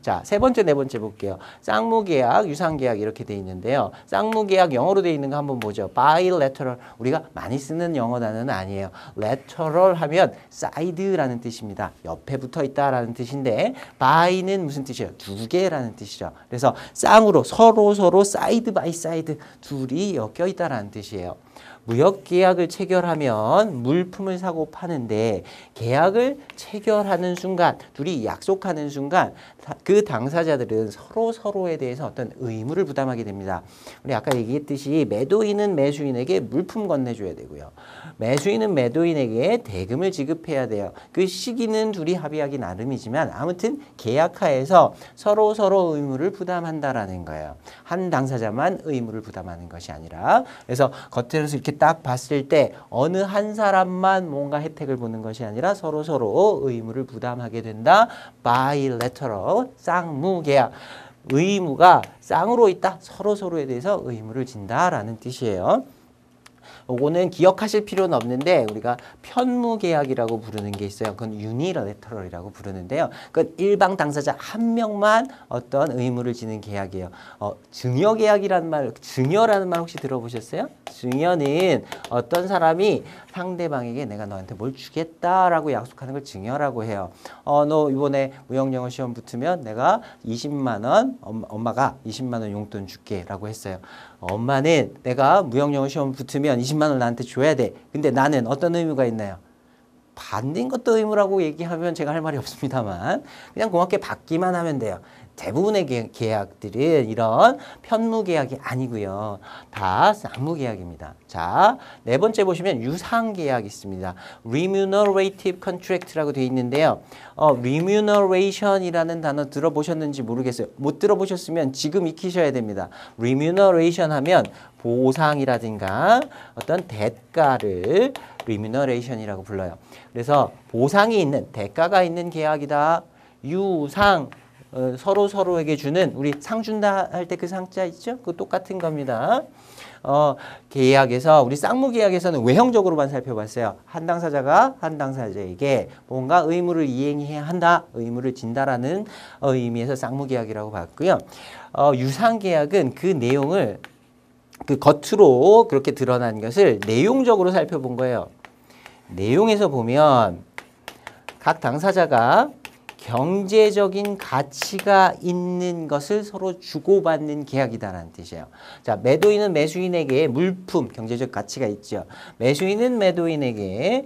자, 세 번째, 네 번째 볼게요. 쌍무계약, 유상계약 이렇게 돼 있는데요. 쌍무계약 영어로 돼 있는 거 한번 보죠. bilateral. 우리가 많이 쓰는 영어 단어는 아니에요. lateral 하면 side라는 뜻입니다. 옆에 붙어 있다라는 뜻인데 by는 무슨 뜻이에요? 두 개라는 뜻이죠. 그래서 쌍으로 서로 side by side 둘이 엮여 있다라는 뜻이에요. 무역계약을 체결하면 물품을 사고 파는데 계약을 체결하는 순간, 둘이 약속하는 순간 그 당사자들은 서로에 대해서 어떤 의무를 부담하게 됩니다. 우리 아까 얘기했듯이 매도인은 매수인에게 물품 건네줘야 되고요. 매수인은 매도인에게 대금을 지급해야 돼요. 그 시기는 둘이 합의하기 나름이지만 아무튼 계약하에서 서로 의무를 부담한다라는 거예요. 한 당사자만 의무를 부담하는 것이 아니라. 그래서 겉으로서 이렇게 딱 봤을 때 어느 한 사람만 뭔가 혜택을 보는 것이 아니라 서로 의무를 부담하게 된다. bilateral, 쌍무계약. 의무가 쌍으로 있다. 서로에 대해서 의무를 진다라는 뜻이에요. 요거는 기억하실 필요는 없는데 우리가 편무계약이라고 부르는 게 있어요. 그건 unilateral이라고 부르는데요. 그건 일방 당사자 한 명만 어떤 의무를 지는 계약이에요. 증여계약이라는 말, 증여라는 말 혹시 들어보셨어요? 증여는 어떤 사람이 상대방에게 내가 너한테 뭘 주겠다라고 약속하는 걸 증여라고 해요. 너 이번에 무역영어 시험 붙으면 내가 20만 원, 엄마가 20만 원 용돈 줄게 라고 했어요. 엄마는 내가 무역영어 시험 붙으면 20만 원 나한테 줘야 돼. 근데 나는 어떤 의무가 있나요? 받는 것도 의무라고 얘기하면 제가 할 말이 없습니다만 그냥 고맙게 받기만 하면 돼요. 대부분의 계약들은 이런 편무계약이 아니고요. 다 쌍무계약입니다. 자, 네 번째 보시면 유상계약이 있습니다. remunerative contract라고 되어 있는데요. remuneration이라는 단어 들어보셨는지 모르겠어요. 못 들어보셨으면 지금 익히셔야 됩니다. remuneration 하면 보상이라든가 어떤 대가를 remuneration이라고 불러요. 그래서 보상이 있는, 대가가 있는 계약이다. 유상, 서로에게 주는, 우리 상 준다 할 때 그 상자 있죠? 그 똑같은 겁니다. 계약에서, 우리 쌍무계약에서는 외형적으로만 살펴봤어요. 한 당사자가 한 당사자에게 뭔가 의무를 이행해야 한다, 의무를 진다라는 의미에서 쌍무계약이라고 봤고요. 유상계약은 그 내용을, 그 겉으로 그렇게 드러난 것을 내용적으로 살펴본 거예요. 내용에서 보면 각 당사자가 경제적인 가치가 있는 것을 서로 주고받는 계약이다라는 뜻이에요. 자, 매도인은 매수인에게 물품, 경제적 가치가 있죠. 매수인은 매도인에게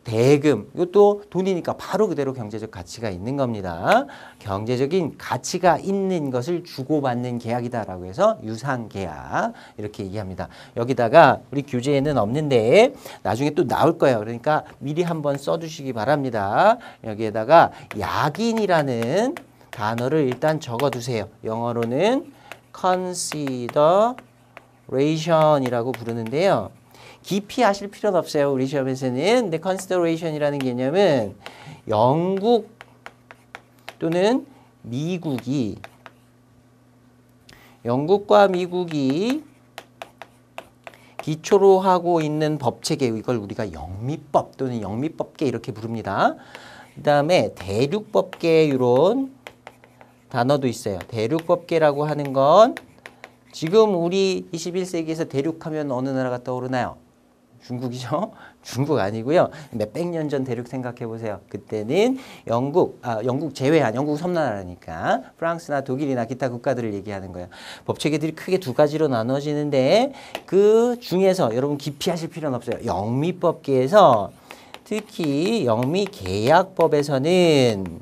대금, 이것도 돈이니까 바로 그대로 경제적 가치가 있는 겁니다. 경제적인 가치가 있는 것을 주고받는 계약이다라고 해서 유상계약 이렇게 얘기합니다. 여기다가 우리 교재에는 없는데 나중에 또 나올 거예요. 그러니까 미리 한번 써두시기 바랍니다. 여기에다가 약인이라는 단어를 일단 적어두세요. 영어로는 consideration이라고 부르는데요. 깊이 아실 필요는 없어요. 우리 시험에서는. 근데 consideration이라는 개념은 영국 또는 미국이, 영국과 미국이 기초로 하고 있는 법체계, 이걸 우리가 영미법 또는 영미법계 이렇게 부릅니다. 그 다음에 대륙법계 이런 단어도 있어요. 대륙법계라고 하는 건 지금 우리 21세기에서 대륙하면 어느 나라가 떠오르나요? 중국이죠? 중국 아니고요. 몇백 년 전 대륙 생각해 보세요. 그때는 영국 제외한, 영국 섬나라니까 프랑스나 독일이나 기타 국가들을 얘기하는 거예요. 법체계들이 크게 두 가지로 나눠지는데 그 중에서 여러분 깊이 하실 필요는 없어요. 영미법계에서 특히 영미계약법에서는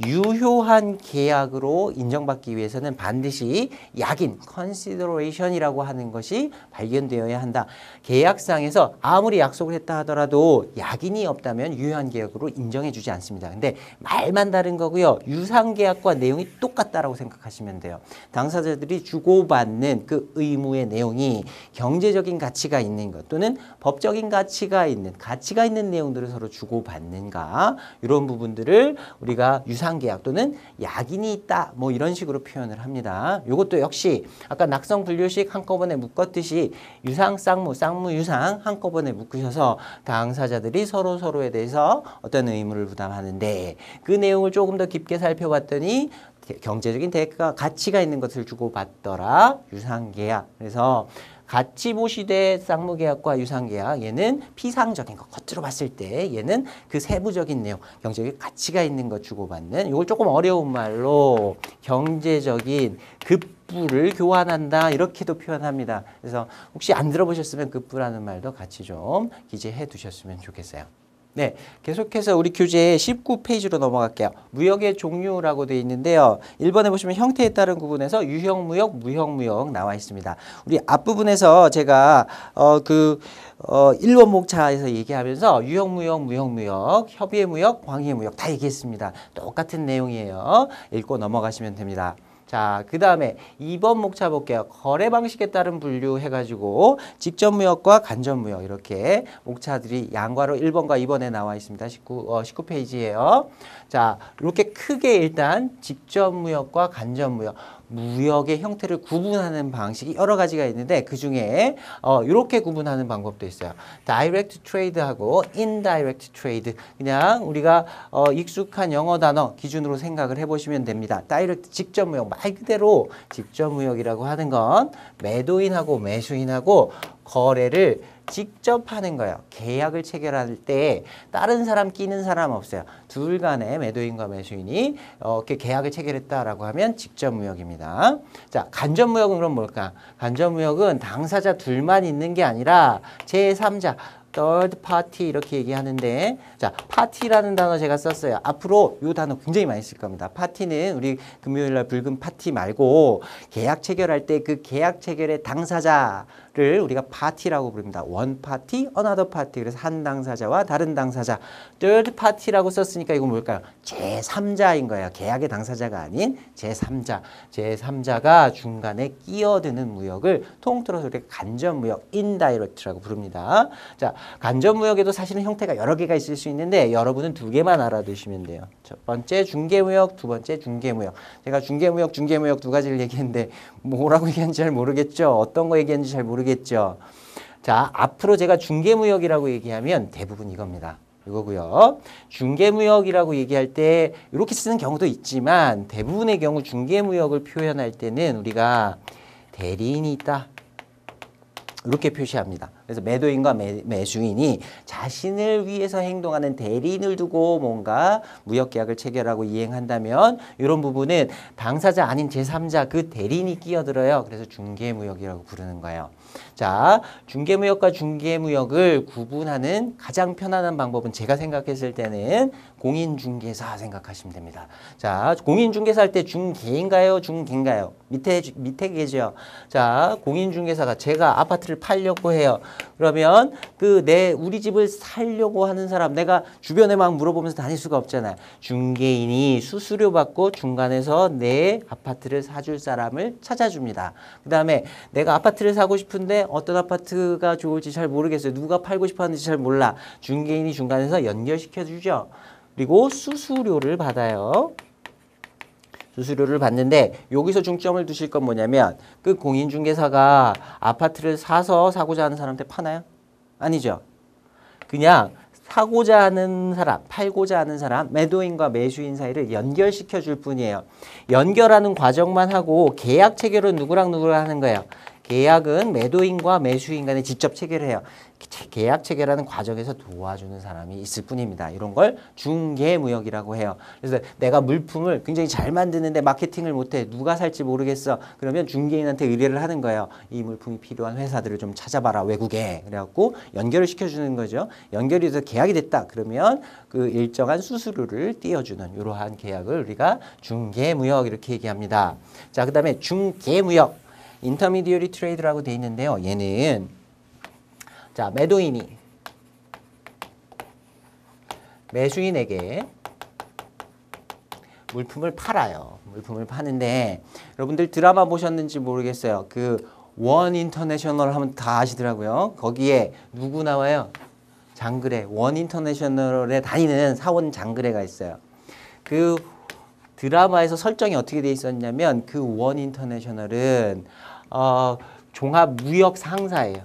유효한 계약으로 인정받기 위해서는 반드시 약인 consideration이라고 하는 것이 발견되어야 한다. 계약상에서 아무리 약속을 했다 하더라도 약인이 없다면 유효한 계약으로 인정해 주지 않습니다. 근데 말만 다른 거고요. 유상 계약과 내용이 똑같다라고 생각하시면 돼요. 당사자들이 주고받는 그 의무의 내용이 경제적인 가치가 있는 것 또는 법적인 가치가 있는 내용들을 서로 주고받는가 이런 부분들을 우리가 유상계약 또는 약인이 있다 뭐 이런 식으로 표현을 합니다. 이것도 역시 아까 낙성 분류식 한꺼번에 묶었듯이 유상 쌍무 쌍무 유상 한꺼번에 묶으셔서 당사자들이 서로에 대해서 어떤 의무를 부담하는데 그 내용을 조금 더 깊게 살펴봤더니 경제적인 대가 가치가 있는 것을 주고받더라 유상계약. 그래서 가치모시대 쌍무계약과 유상계약 얘는 피상적인 것 겉으로 봤을 때 얘는 그 세부적인 내용 경제적인 가치가 있는 것 주고받는 이걸 조금 어려운 말로 경제적인 급부를 교환한다 이렇게도 표현합니다. 그래서 혹시 안 들어보셨으면 급부라는 말도 같이 좀 기재해 두셨으면 좋겠어요. 네, 계속해서 우리 교재 19페이지로 넘어갈게요. 무역의 종류라고 되어 있는데요. 1번에 보시면 형태에 따른 구분에서 유형무역, 무형무역 나와 있습니다. 우리 앞부분에서 제가 1번 목차에서 얘기하면서 유형무역, 무형무역, 협의의 무역, 광의의 무역 다 얘기했습니다. 똑같은 내용이에요. 읽고 넘어가시면 됩니다. 자, 그 다음에 2번 목차 볼게요. 거래 방식에 따른 분류 해가지고 직접무역과 간접무역 이렇게 목차들이 양괄호 1번과 2번에 나와 있습니다. 19페이지예요. 자, 이렇게 크게 일단 직접무역과 간접무역 무역의 형태를 구분하는 방식이 여러 가지가 있는데 그 중에 이렇게 구분하는 방법도 있어요. 다이렉트 트레이드하고 인다이렉트 트레이드. 그냥 우리가 익숙한 영어 단어 기준으로 생각을 해보시면 됩니다. 다이렉트 직접 무역 말 그대로 직접 무역이라고 하는 건 매도인하고 매수인하고 거래를 직접 하는 거예요. 계약을 체결할 때 다른 사람 끼는 사람 없어요. 둘 간에 매도인과 매수인이 이렇게 계약을 체결했다라고 하면 직접 무역입니다. 자, 간접 무역은 그럼 뭘까? 간접 무역은 당사자 둘만 있는 게 아니라 제3자 third party 이렇게 얘기하는데 자, 파티라는 단어 제가 썼어요. 앞으로 이 단어 굉장히 많이 쓸 겁니다. 파티는 우리 금요일날 붉은 파티 말고 계약 체결할 때 그 계약 체결의 당사자를 우리가 파티라고 부릅니다. one party, another party. 그래서 한 당사자와 다른 당사자. third party라고 썼으니까 이건 뭘까요? 제3자인 거예요. 계약의 당사자가 아닌 제3자. 제3자가 중간에 끼어드는 무역을 통틀어서 우리가 간접무역, indirect라고 부릅니다. 자, 간접무역에도 사실은 형태가 여러 개가 있을 수 있는데 여러분은 두 개만 알아두시면 돼요. 첫 번째 중개무역, 두 번째 중개무역. 제가 중개무역 두 가지를 얘기했는데 뭐라고 얘기하는지 잘 모르겠죠? 어떤 거 얘기하는지 잘 모르겠죠? 자, 앞으로 제가 중개무역이라고 얘기하면 대부분 이겁니다. 이거고요. 중개무역이라고 얘기할 때 이렇게 쓰는 경우도 있지만 대부분의 경우 중개무역을 표현할 때는 우리가 대리인이 있다. 이렇게 표시합니다. 그래서 매도인과 매수인이 자신을 위해서 행동하는 대리인을 두고 뭔가 무역계약을 체결하고 이행한다면 이런 부분은 당사자 아닌 제3자 그 대리인이 끼어들어요. 그래서 중개무역이라고 부르는 거예요. 자, 중개무역과 중개무역을 구분하는 가장 편안한 방법은 제가 생각했을 때는 공인중개사 생각하시면 됩니다. 자, 공인중개사 할 때 중개인가요? 중개인가요? 밑에 계죠. 자, 공인중개사가 제가 아파트를 팔려고 해요. 그러면 우리 집을 살려고 하는 사람 내가 주변에 막 물어보면서 다닐 수가 없잖아요. 중개인이 수수료 받고 중간에서 내 아파트를 사줄 사람을 찾아줍니다. 그 다음에 내가 아파트를 사고 싶은데 어떤 아파트가 좋을지 잘 모르겠어요. 누가 팔고 싶어 하는지 잘 몰라. 중개인이 중간에서 연결시켜 주죠. 그리고 수수료를 받아요. 수수료를 받는데 여기서 중점을 두실 건 뭐냐면 그 공인중개사가 아파트를 사서 사고자 하는 사람한테 파나요? 아니죠. 그냥 사고자 하는 사람, 팔고자 하는 사람, 매도인과 매수인 사이를 연결시켜 줄 뿐이에요. 연결하는 과정만 하고 계약 체결은 누구랑 하는 거예요? 계약은 매도인과 매수인 간에 직접 체결해요. 계약 체결하는 과정에서 도와주는 사람이 있을 뿐입니다. 이런 걸 중개무역이라고 해요. 그래서 내가 물품을 굉장히 잘 만드는데 마케팅을 못해. 누가 살지 모르겠어. 그러면 중개인한테 의뢰를 하는 거예요. 이 물품이 필요한 회사들을 좀 찾아봐라, 외국에. 그래갖고 연결을 시켜주는 거죠. 연결이 돼서 계약이 됐다. 그러면 그 일정한 수수료를 띄워주는 이러한 계약을 우리가 중개무역 이렇게 얘기합니다. 자, 그 다음에 중개무역. 인터미디어리 트레이드라고 돼 있는데요. 얘는 자, 매도인이 매수인에게 물품을 팔아요. 물품을 파는데 여러분들 드라마 보셨는지 모르겠어요. 그 원 인터내셔널 하면 다 아시더라고요. 거기에 누구 나와요? 장그래. 원 인터내셔널에 다니는 사원 장그래가 있어요. 그 드라마에서 설정이 어떻게 돼 있었냐면 그 원 인터내셔널은 종합 무역 상사예요.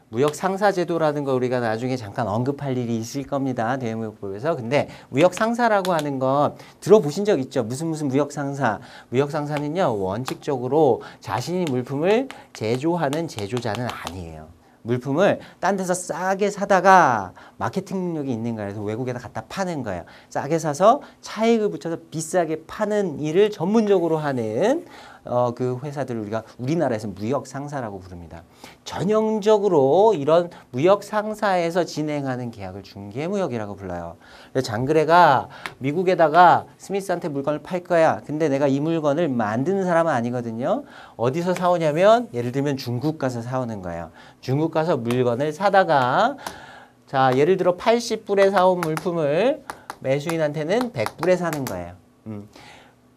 무역 상사 제도라는 거 우리가 나중에 잠깐 언급할 일이 있을 겁니다. 대외무역법에서. 근데 무역 상사라고 하는 건 들어보신 적 있죠? 무슨 무역 상사. 무역 상사는요, 원칙적으로 자신이 물품을 제조하는 제조자는 아니에요. 물품을 딴 데서 싸게 사다가 마케팅 능력이 있는 거예요. 그래서 외국에다 갖다 파는 거예요. 싸게 사서 차익을 붙여서 비싸게 파는 일을 전문적으로 하는 그 회사들을 우리가 우리나라에서 무역 상사라고 부릅니다. 전형적으로 이런 무역 상사에서 진행하는 계약을 중개무역이라고 불러요. 그래서 장그래가 미국에다가 스미스한테 물건을 팔 거야. 근데 내가 이 물건을 만드는 사람은 아니거든요. 어디서 사오냐면 예를 들면 중국 가서 사오는 거예요. 중국 가서 물건을 사다가 자, 예를 들어 80불에 사온 물품을 매수인한테는 100불에 사는 거예요.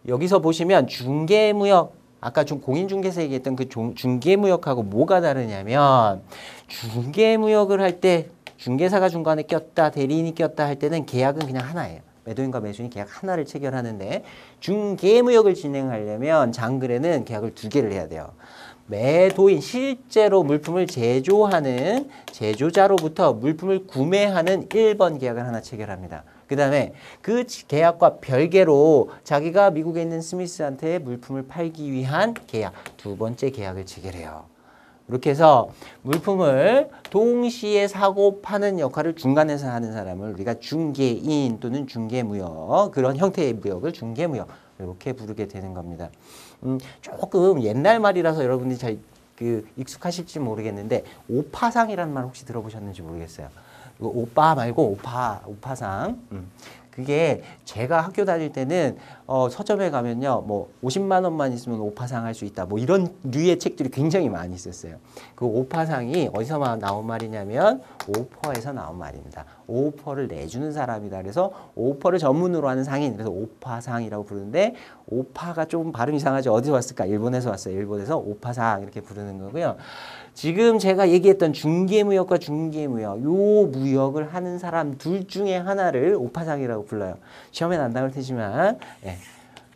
여기서 보시면 중개무역, 아까 공인중개사 얘기했던 그 중개무역하고 뭐가 다르냐면 중개무역을 할 때 중개사가 중간에 꼈다, 대리인이 꼈다 할 때는 계약은 그냥 하나예요. 매도인과 매수인이 계약 하나를 체결하는데 중개무역을 진행하려면 장그래는 계약을 2개를 해야 돼요. 매도인, 실제로 물품을 제조하는 제조자로부터 물품을 구매하는 1번 계약을 하나 체결합니다. 그 다음에 그 계약과 별개로 자기가 미국에 있는 스미스한테 물품을 팔기 위한 계약, 2번째 계약을 체결해요. 이렇게 해서 물품을 동시에 사고 파는 역할을 중간에서 하는 사람을 우리가 중개인 또는 중개무역, 그런 형태의 무역을 중개무역 이렇게 부르게 되는 겁니다. 조금 옛날 말이라서 여러분들이 잘 익숙하실지 모르겠는데 오파상이라는 말 혹시 들어보셨는지 모르겠어요. 오빠 말고 오파상. 그게 제가 학교 다닐 때는 서점에 가면요, 뭐 50만 원만 있으면 오파상 할 수 있다, 뭐 이런 류의 책들이 굉장히 많이 있었어요. 그 오파상이 어디서 나온 말이냐면 오퍼에서 나온 말입니다. 오퍼를 내주는 사람이다. 그래서 오퍼를 전문으로 하는 상인, 그래서 오파상이라고 부르는데 오파가 조금 발음 이상하죠. 어디서 왔을까? 일본에서 왔어요. 일본에서 오파상 이렇게 부르는 거고요. 지금 제가 얘기했던 중개무역과 중개무역, 요 무역을 하는 사람 둘 중에 하나를 오파상이라고 불러요. 시험에는 안 나올 테지만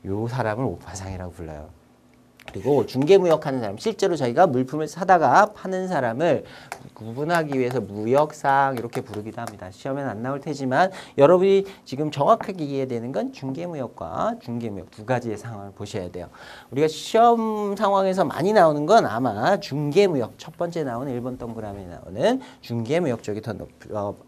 요 사람을 오파상이라고 불러요. 그리고 중개무역하는 사람, 실제로 저희가 물품을 사다가 파는 사람을 구분하기 위해서 무역상 이렇게 부르기도 합니다. 시험에는 안 나올 테지만 여러분이 지금 정확하게 이해되는 건 중개무역과 중개무역 2가지의 상황을 보셔야 돼요. 우리가 시험 상황에서 많이 나오는 건 아마 중개무역, 첫 번째 나오는 1번 동그라미에 나오는 중개무역 쪽이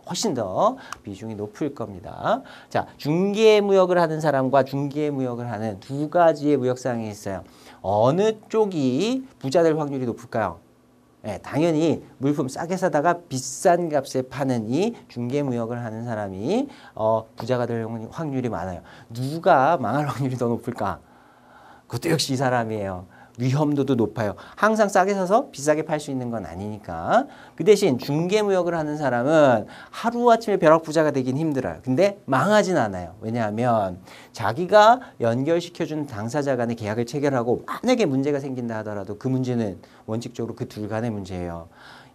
훨씬 더 비중이 높을 겁니다. 자, 중개무역을 하는 사람과 중개무역을 하는 2가지의 무역상이 있어요. 어느 쪽이 부자 될 확률이 높을까요? 당연히 물품 싸게 사다가 비싼 값에 파는 이 중개무역을 하는 사람이 부자가 될 확률이 많아요. 누가 망할 확률이 더 높을까? 그것도 역시 이 사람이에요. 위험도도 높아요. 항상 싸게 사서 비싸게 팔 수 있는 건 아니니까. 그 대신 중개무역을 하는 사람은 하루아침에 벼락부자가 되긴 힘들어요. 근데 망하진 않아요. 왜냐하면 자기가 연결시켜준 당사자 간의 계약을 체결하고 만약에 문제가 생긴다 하더라도 그 문제는 원칙적으로 그 둘 간의 문제예요.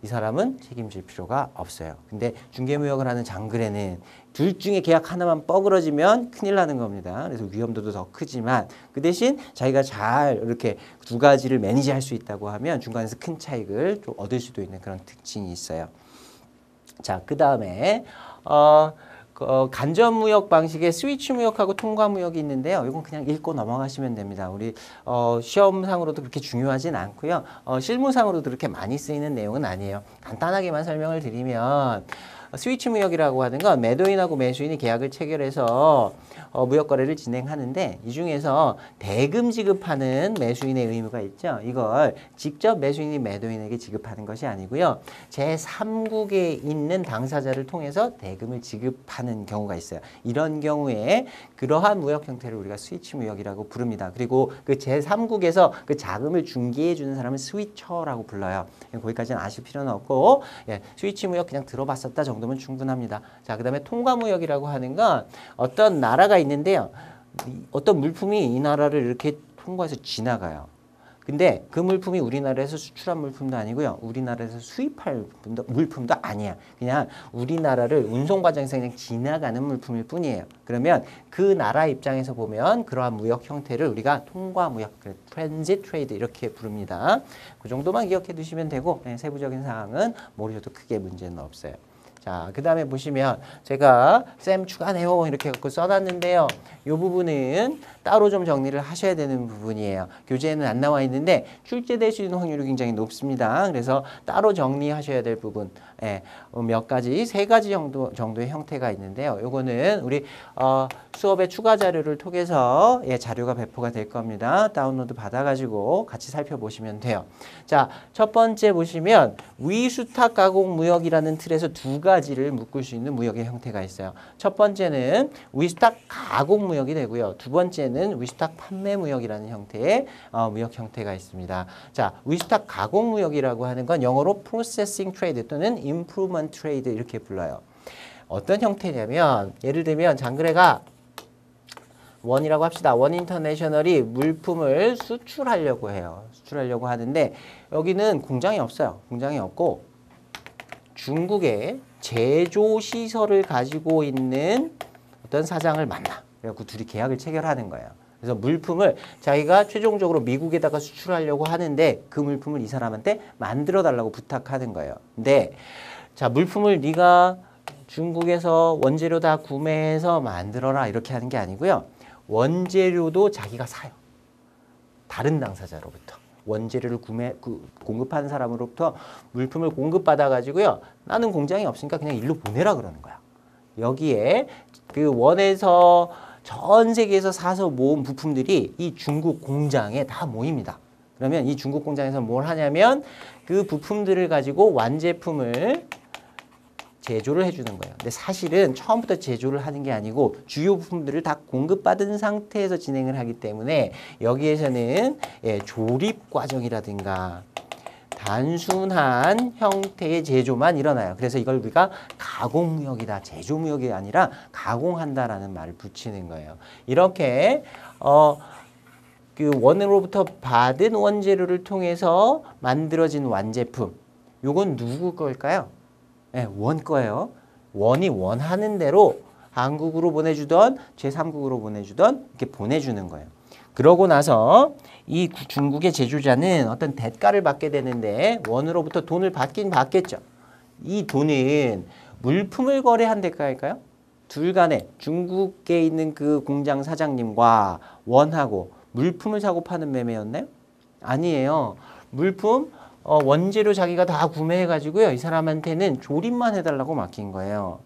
이 사람은 책임질 필요가 없어요. 근데 중개무역을 하는 장그래는 둘 중에 계약 하나만 뻐그러지면 큰일 나는 겁니다. 그래서 위험도도 더 크지만 그 대신 자기가 잘 이렇게 2가지를 매니지할 수 있다고 하면 중간에서 큰 차익을 좀 얻을 수도 있는 그런 특징이 있어요. 자, 그 다음에 간접무역 방식의 스위치 무역하고 통과무역이 있는데요. 이건 그냥 읽고 넘어가시면 됩니다. 우리 시험상으로도 그렇게 중요하진 않고요. 실무상으로도 그렇게 많이 쓰이는 내용은 아니에요. 간단하게만 설명을 드리면 스위치 무역이라고 하는 건 매도인하고 매수인이 계약을 체결해서 무역 거래를 진행하는데 이 중에서 대금 지급하는 매수인의 의무가 있죠. 이걸 직접 매수인이 매도인에게 지급하는 것이 아니고요. 제3국에 있는 당사자를 통해서 대금을 지급하는 경우가 있어요. 이런 경우에 그러한 무역 형태를 우리가 스위치 무역이라고 부릅니다. 그리고 그 제3국에서 그 자금을 중개해 주는 사람은 스위처라고 불러요. 거기까지는 아실 필요는 없고 스위치 무역 그냥 들어봤었다 정도면 충분합니다. 자, 그다음에 통과무역이라고 하는 건 어떤 나라가 있는데요. 어떤 물품이 이 나라를 이렇게 통과해서 지나가요. 근데 그 물품이 우리나라에서 수출한 물품도 아니고요. 우리나라에서 수입할 물품도 아니야. 그냥 우리나라를 운송 과정에서 그냥 지나가는 물품일 뿐이에요. 그러면 그 나라 입장에서 보면 그러한 무역 형태를 우리가 통과무역, 트랜짓 트레이드 이렇게 부릅니다. 그 정도만 기억해 두시면 되고 세부적인 사항은 모르셔도 크게 문제는 없어요. 자, 그 다음에 보시면 제가 쌤 추가 내용 이렇게 갖고 써놨는데요. 이 부분은 따로 좀 정리를 하셔야 되는 부분이에요. 교재에는 안 나와 있는데 출제될 수 있는 확률이 굉장히 높습니다. 그래서 따로 정리하셔야 될 부분 몇 가지, 3가지 정도의 형태가 있는데요. 요거는 우리 수업의 추가 자료를 통해서 자료가 배포가 될 겁니다. 다운로드 받아가지고 같이 살펴보시면 돼요. 자, 첫 번째 보시면 위수탁 가공 무역이라는 틀에서 2가지를 묶을 수 있는 무역의 형태가 있어요. 첫 번째는 위수탁 가공 무역이 되고요. 두 번째는 위수탁 판매 무역이라는 형태의 무역 형태가 있습니다. 자, 위수탁 가공 무역이라고 하는 건 영어로 processing trade 또는 improvement trade 이렇게 불러요. 어떤 형태냐면 예를 들면 장그래가 원이라고 합시다. 원 인터내셔널이 물품을 수출하려고 해요. 수출하려고 하는데 여기는 공장이 없어요. 공장이 없고 중국에 제조시설을 가지고 있는 어떤 사장을 만나. 그래갖고 둘이 계약을 체결하는 거예요. 그래서 물품을 자기가 최종적으로 미국에다가 수출하려고 하는데 그 물품을 이 사람한테 만들어 달라고 부탁하는 거예요. 근데 자, 물품을 네가 중국에서 원재료 다 구매해서 만들어라 이렇게 하는 게 아니고요. 원재료도 자기가 사요. 다른 당사자로부터. 원재료를 공급하는 사람으로부터 물품을 공급받아 가지고요. 나는 공장이 없으니까 그냥 일로 보내라 그러는 거야. 여기에 그 원에서 전 세계에서 사서 모은 부품들이 이 중국 공장에 다 모입니다. 그러면 이 중국 공장에서 뭘 하냐면 그 부품들을 가지고 완제품을 제조를 해주는 거예요. 근데 사실은 처음부터 제조를 하는 게 아니고 주요 부품들을 다 공급받은 상태에서 진행을 하기 때문에 여기에서는 조립 과정이라든가 단순한 형태의 제조만 일어나요. 그래서 이걸 우리가 가공무역이다. 제조무역이 아니라 가공한다라는 말을 붙이는 거예요. 이렇게 그 원으로부터 받은 원재료를 통해서 만들어진 완제품. 요건 누구 걸까요? 원 거예요. 원이 원하는 대로 한국으로 보내주던 제3국으로 보내주던 이렇게 보내주는 거예요. 그러고 나서 이 중국의 제조자는 어떤 대가를 받게 되는데 원으로부터 돈을 받긴 받겠죠. 이 돈은 물품을 거래한 대가일까요? 둘 간에 중국에 있는 그 공장 사장님과 원하고 물품을 사고 파는 매매였나요? 아니에요. 물품 원재료 자기가 다 구매해가지고요. 이 사람한테는 조립만 해달라고 맡긴 거예요.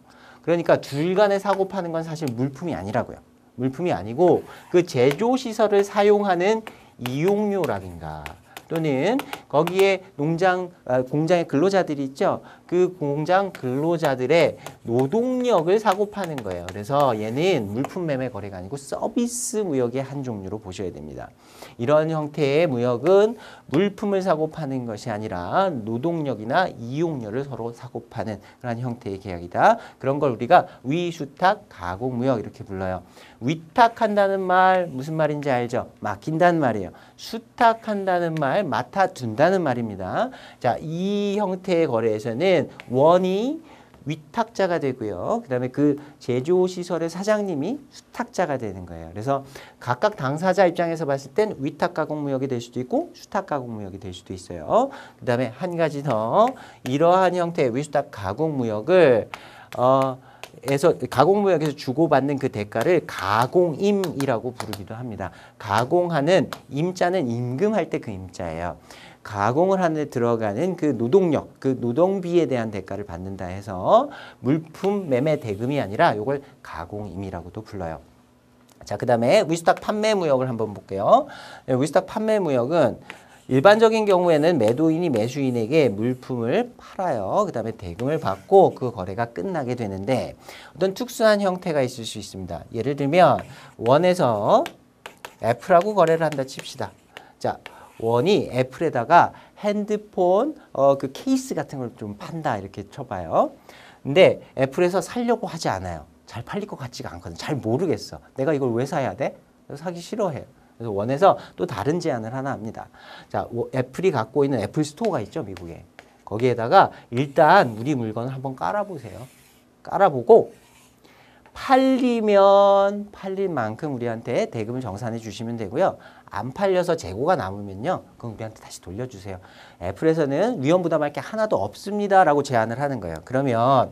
그러니까 둘 간에 사고 파는 건 사실 물품이 아니라고요. 물품이 아니고 그 제조시설을 사용하는 이용료라든가 또는 거기에 공장의 근로자들이 있죠. 그 공장 근로자들의 노동력을 사고 파는 거예요. 그래서 얘는 물품 매매 거래가 아니고 서비스 무역의 한 종류로 보셔야 됩니다. 이런 형태의 무역은 물품을 사고 파는 것이 아니라 노동력이나 이용료를 서로 사고 파는 그런 형태의 계약이다. 그런 걸 우리가 위수탁 가공무역 이렇게 불러요. 위탁한다는 말 무슨 말인지 알죠? 맡긴다는 말이에요. 수탁한다는 말 맡아둔다는 말입니다. 자, 이 형태의 거래에서는 원이 위탁자가 되고요. 그 다음에 그 제조시설의 사장님이 수탁자가 되는 거예요. 그래서 각각 당사자 입장에서 봤을 땐 위탁가공무역이 될 수도 있고 수탁가공무역이 될 수도 있어요. 그 다음에 한 가지 더 이러한 형태의 위수탁가공무역을 가공무역에서 주고받는 그 대가를 가공임이라고 부르기도 합니다. 가공하는 임자는 임금할 때 그 임자예요. 가공을 하는 데 들어가는 그 노동력, 그 노동비에 대한 대가를 받는다 해서 물품 매매 대금이 아니라 이걸 가공임이라고도 불러요. 자, 그 다음에 위수탁 판매 무역을 한번 볼게요. 위수탁 판매 무역은 일반적인 경우에는 매도인이 매수인에게 물품을 팔아요. 그 다음에 대금을 받고 그 거래가 끝나게 되는데 어떤 특수한 형태가 있을 수 있습니다. 예를 들면 원에서 애플하고 거래를 한다 칩시다. 자, 원이 애플에다가 핸드폰 그 케이스 같은 걸 좀 판다 이렇게 쳐봐요. 근데 애플에서 살려고 하지 않아요. 잘 팔릴 것 같지가 않거든. 잘 모르겠어. 내가 이걸 왜 사야 돼? 그래서 사기 싫어해요. 그래서 원에서 또 다른 제안을 하나 합니다. 자, 애플이 갖고 있는 애플 스토어가 있죠, 미국에. 거기에다가 일단 우리 물건을 한번 깔아보세요. 깔아보고 팔리면 팔린 만큼 우리한테 대금을 정산해 주시면 되고요. 안 팔려서 재고가 남으면요. 그럼 우리한테 다시 돌려주세요. 애플에서는 위험 부담할 게 하나도 없습니다라고 제안을 하는 거예요. 그러면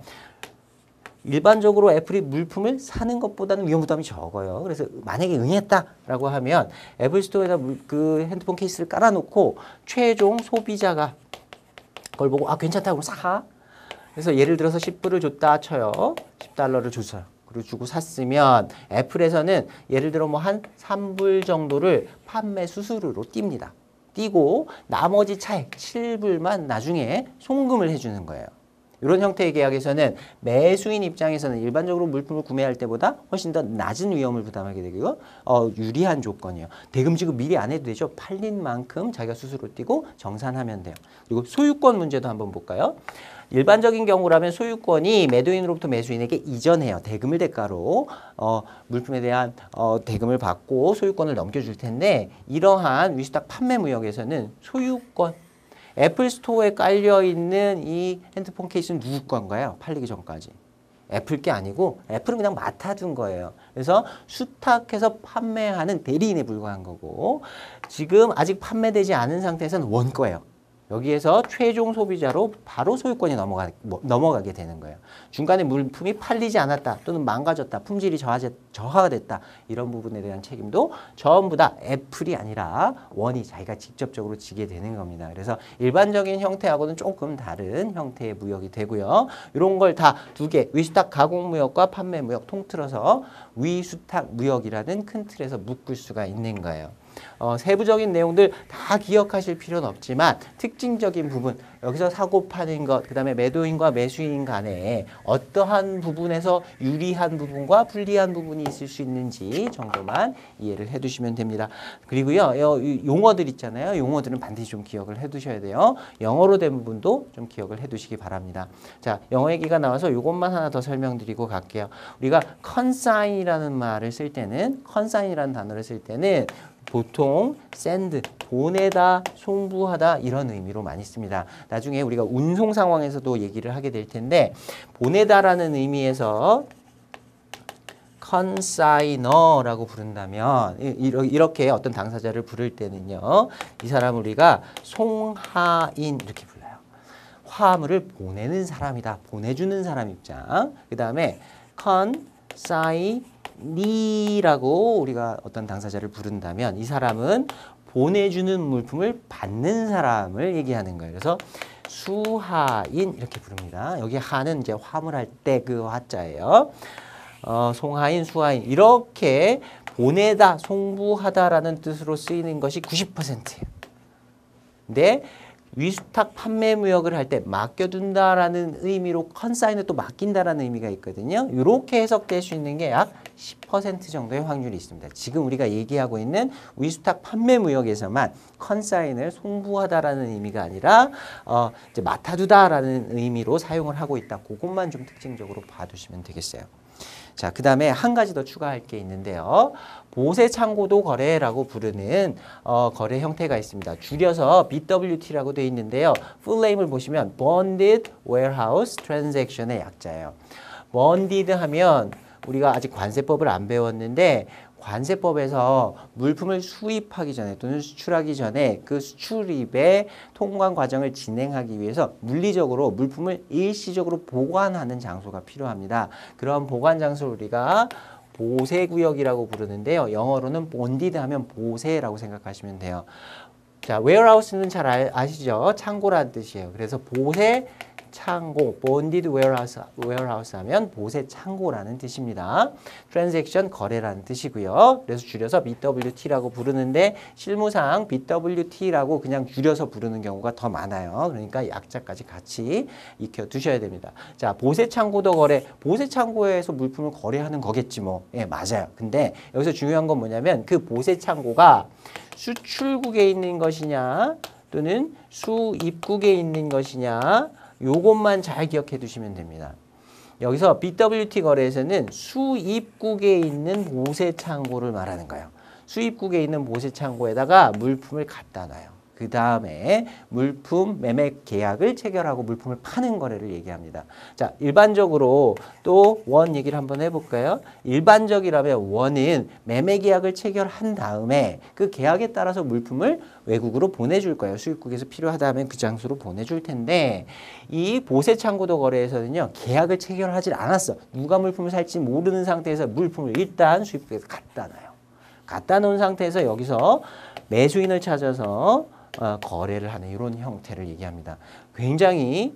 일반적으로 애플이 물품을 사는 것보다는 위험 부담이 적어요. 그래서 만약에 응했다라고 하면 애플 스토어에다 그 핸드폰 케이스를 깔아놓고 최종 소비자가 그걸 보고 아 괜찮다고 사. 그래서 예를 들어서 10불을 줬다 쳐요. 10달러를 줬어요. 그리고 주고 샀으면 애플에서는 예를 들어 뭐 한 3불 정도를 판매 수수료로 띱니다. 띄고 나머지 차액 7불만 나중에 송금을 해주는 거예요. 이런 형태의 계약에서는 매수인 입장에서는 일반적으로 물품을 구매할 때보다 훨씬 더 낮은 위험을 부담하게 되고요. 유리한 조건이에요. 대금 지급 미리 안 해도 되죠. 팔린 만큼 자기가 스스로 띄고 정산하면 돼요. 그리고 소유권 문제도 한번 볼까요? 일반적인 경우라면 소유권이 매도인으로부터 매수인에게 이전해요. 대금을 대가로 물품에 대한 대금을 받고 소유권을 넘겨줄 텐데 이러한 위수탁 판매 무역에서는 소유권 애플 스토어에 깔려있는 이 핸드폰 케이스는 누구 건가요? 팔리기 전까지. 애플 게 아니고 애플은 그냥 맡아둔 거예요. 그래서 수탁해서 판매하는 대리인에 불과한 거고 지금 아직 판매되지 않은 상태에서는 원 거예요. 여기에서 최종 소비자로 바로 소유권이 넘어가게 되는 거예요. 중간에 물품이 팔리지 않았다 또는 망가졌다, 품질이 저하가 됐다 이런 부분에 대한 책임도 전부 다 애플이 아니라 원이 자기가 직접적으로 지게 되는 겁니다. 그래서 일반적인 형태하고는 조금 다른 형태의 무역이 되고요. 이런 걸 다 두 개, 위수탁 가공무역과 판매무역 통틀어서 위수탁 무역이라는 큰 틀에서 묶을 수가 있는 거예요. 세부적인 내용들 다 기억하실 필요는 없지만 특징적인 부분 여기서 사고 파는 것 그 다음에 매도인과 매수인 간에 어떠한 부분에서 유리한 부분과 불리한 부분이 있을 수 있는지 정도만 이해를 해 두시면 됩니다. 그리고요 용어들 있잖아요. 용어들은 반드시 좀 기억을 해 두셔야 돼요. 영어로 된 부분도 좀 기억을 해 두시기 바랍니다. 자, 영어 얘기가 나와서 이것만 하나 더 설명드리고 갈게요. 우리가 consign이라는 말을 쓸 때는 consign이라는 단어를 쓸 때는 보통 send, 보내다, 송부하다 이런 의미로 많이 씁니다. 나중에 우리가 운송 상황에서도 얘기를 하게 될 텐데 보내다라는 의미에서 consignor라고 부른다면 이렇게 어떤 당사자를 부를 때는요. 이 사람을 우리가 송하인 이렇게 불러요. 화물을 보내는 사람이다. 보내주는 사람 입장. 그 다음에 consign이라고 우리가 어떤 당사자를 부른다면 이 사람은 보내주는 물품을 받는 사람을 얘기하는 거예요. 그래서 수하인 이렇게 부릅니다. 여기 하는 이제 화물할 때 그 화자예요. 송하인, 수하인 이렇게 보내다, 송부하다라는 뜻으로 쓰이는 것이 90%예요. 근데 위수탁 판매 무역을 할 때 맡겨둔다라는 의미로 컨사인을 또 맡긴다라는 의미가 있거든요. 이렇게 해석될 수 있는 게 약 10% 정도의 확률이 있습니다. 지금 우리가 얘기하고 있는 위수탁 판매 무역에서만 컨사인을 송부하다라는 의미가 아니라 이제 맡아두다라는 의미로 사용을 하고 있다. 그것만 좀 특징적으로 봐두시면 되겠어요. 자, 그 다음에 한 가지 더 추가할 게 있는데요. 보세 창고도 거래라고 부르는 거래 형태가 있습니다. 줄여서 BWT라고 되어 있는데요. 풀네임을 보시면 Bonded Warehouse Transaction의 약자예요. Bonded 하면 우리가 아직 관세법을 안 배웠는데 관세법에서 물품을 수입하기 전에 또는 수출하기 전에 그 수출입의 통관 과정을 진행하기 위해서 물리적으로 물품을 일시적으로 보관하는 장소가 필요합니다. 그런 보관 장소를 우리가 보세구역이라고 부르는데요. 영어로는 bonded 하면 보세라고 생각하시면 돼요. 자, warehouse는 잘 아시죠? 창고라는 뜻이에요. 그래서 보세 창고, bonded warehouse 하면 보세 창고라는 뜻입니다. transaction 거래라는 뜻이고요. 그래서 줄여서 BWT라고 부르는데 실무상 BWT라고 그냥 줄여서 부르는 경우가 더 많아요. 그러니까 약자까지 같이 익혀 두셔야 됩니다. 자, 보세 창고도 거래, 보세 창고에서 물품을 거래하는 거겠지 뭐. 예, 맞아요. 근데 여기서 중요한 건 뭐냐면 그 보세 창고가 수출국에 있는 것이냐 또는 수입국에 있는 것이냐 요것만 잘 기억해 두시면 됩니다. 여기서 BWT 거래에서는 수입국에 있는 보세 창고를 말하는 거예요. 수입국에 있는 보세 창고에다가 물품을 갖다 놔요. 그 다음에 물품 매매 계약을 체결하고 물품을 파는 거래를 얘기합니다. 자, 일반적으로 또 원 얘기를 한번 해볼까요? 일반적이라면 원은 매매 계약을 체결한 다음에 그 계약에 따라서 물품을 외국으로 보내줄 거예요. 수입국에서 필요하다 하면 그 장소로 보내줄 텐데 이 보세 창고도 거래에서는요. 계약을 체결하지 않았어. 누가 물품을 살지 모르는 상태에서 물품을 일단 수입국에서 갖다 놔요. 갖다 놓은 상태에서 여기서 매수인을 찾아서 거래를 하는 이런 형태를 얘기합니다. 굉장히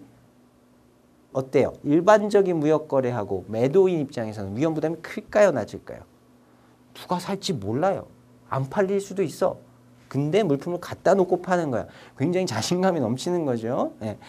어때요? 일반적인 무역 거래하고 매도인 입장에서는 위험 부담이 클까요? 낮을까요? 누가 살지 몰라요. 안 팔릴 수도 있어. 근데 물품을 갖다 놓고 파는 거야. 굉장히 자신감이 넘치는 거죠. 네.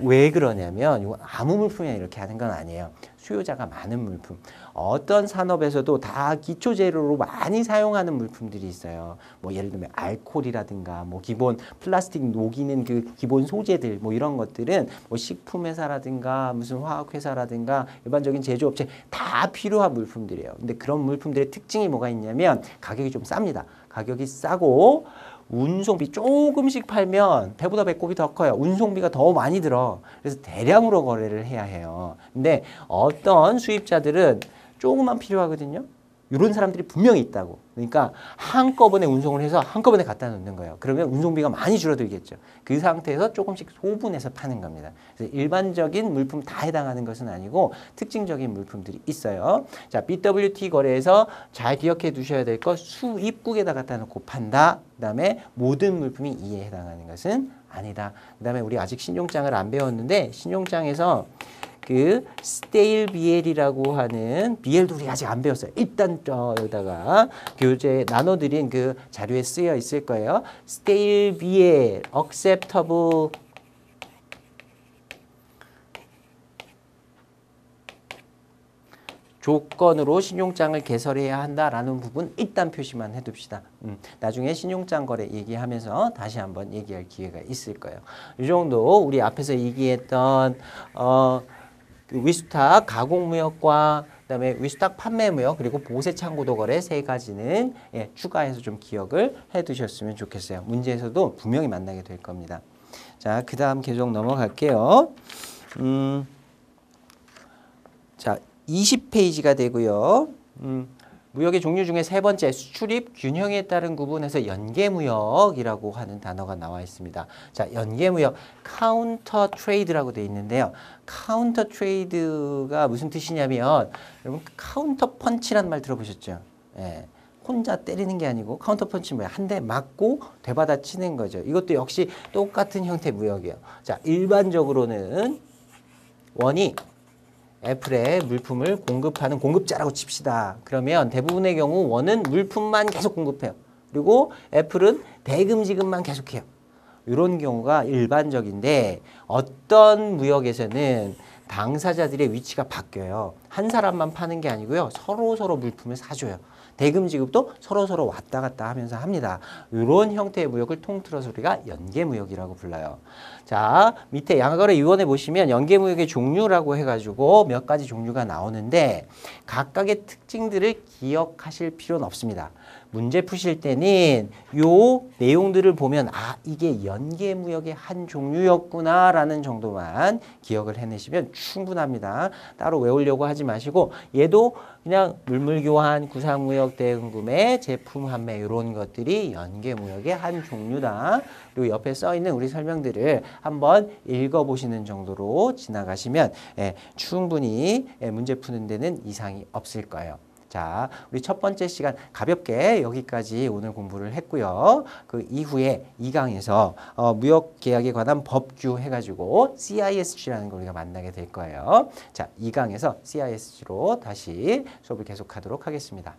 왜 그러냐면 이거 아무 물품이나 이렇게 하는 건 아니에요. 수요자가 많은 물품. 어떤 산업에서도 다 기초 재료로 많이 사용하는 물품들이 있어요. 뭐 예를 들면 알코올이라든가 뭐 기본 플라스틱 녹이는 그 기본 소재들 뭐 이런 것들은 뭐 식품 회사라든가 무슨 화학 회사라든가 일반적인 제조업체 다 필요한 물품들이에요. 근데 그런 물품들의 특징이 뭐가 있냐면 가격이 좀 쌉니다. 가격이 싸고 운송비 조금씩 팔면 배보다 배꼽이 더 커요. 운송비가 더 많이 들어. 그래서 대량으로 거래를 해야 해요. 근데 어떤 수입자들은 조금만 필요하거든요. 이런 사람들이 분명히 있다고. 그러니까 한꺼번에 운송을 해서 한꺼번에 갖다 놓는 거예요. 그러면 운송비가 많이 줄어들겠죠. 그 상태에서 조금씩 소분해서 파는 겁니다. 그래서 일반적인 물품 다 해당하는 것은 아니고 특징적인 물품들이 있어요. 자, BWT 거래에서 잘 기억해 두셔야 될 것 수입국에다 갖다 놓고 판다. 그다음에 모든 물품이 이에 해당하는 것은 아니다. 그다음에 우리 아직 신용장을 안 배웠는데 신용장에서 그 스테일 BL이라고 하는 BL도 우리 아직 안 배웠어요. 일단 여기다가 교재 나눠드린 그 자료에 쓰여 있을 거예요. 스테일 BL, acceptable 조건으로 신용장을 개설해야 한다라는 부분 일단 표시만 해둡시다. 나중에 신용장 거래 얘기하면서 다시 한번 얘기할 기회가 있을 거예요. 이 정도 우리 앞에서 얘기했던 위스탁 가공무역과 그다음에 위스탁 판매무역 그리고 보세창고도 거래 세 가지는 추가해서 좀 기억을 해두셨으면 좋겠어요. 문제에서도 분명히 만나게 될 겁니다. 자, 그 다음 계속 넘어갈게요. 자, 20페이지가 되고요. 무역의 종류 중에 세 번째 수출입 균형에 따른 구분에서 연계무역이라고 하는 단어가 나와 있습니다. 자, 연계무역 카운터 트레이드라고 되어 있는데요. 카운터 트레이드가 무슨 뜻이냐면 여러분 카운터 펀치라는 말 들어보셨죠? 예. 혼자 때리는 게 아니고 카운터 펀치 뭐야? 한 대 맞고 되받아 치는 거죠. 이것도 역시 똑같은 형태 무역이에요. 자, 일반적으로는 원이 애플에 물품을 공급하는 공급자라고 칩시다. 그러면 대부분의 경우 원은 물품만 계속 공급해요. 그리고 애플은 대금 지급만 계속해요. 이런 경우가 일반적인데 어떤 무역에서는 당사자들의 위치가 바뀌어요. 한 사람만 파는 게 아니고요. 서로 물품을 사줘요. 대금 지급도 서로 왔다 갔다 하면서 합니다. 이런 형태의 무역을 통틀어서 우리가 연계무역이라고 불러요. 자, 밑에 양가거래위원회 보시면 연계무역의 종류라고 해가지고 몇 가지 종류가 나오는데 각각의 특징들을 기억하실 필요는 없습니다. 문제 푸실 때는 요 내용들을 보면 아, 이게 연계무역의 한 종류였구나 라는 정도만 기억을 해내시면 충분합니다. 따로 외우려고 하지 하지 마시고 얘도 그냥 물물교환, 구상무역, 대응구매, 제품 판매 이런 것들이 연계무역의 한 종류다. 그리고 옆에 써있는 우리 설명들을 한번 읽어보시는 정도로 지나가시면 충분히 문제 푸는 데는 이상이 없을 거예요. 자, 우리 첫 번째 시간 가볍게 여기까지 오늘 공부를 했고요. 그 이후에 2강에서 무역계약에 관한 법규 해가지고 CISG라는 걸 우리가 만나게 될 거예요. 자, 2강에서 CISG로 다시 수업을 계속하도록 하겠습니다.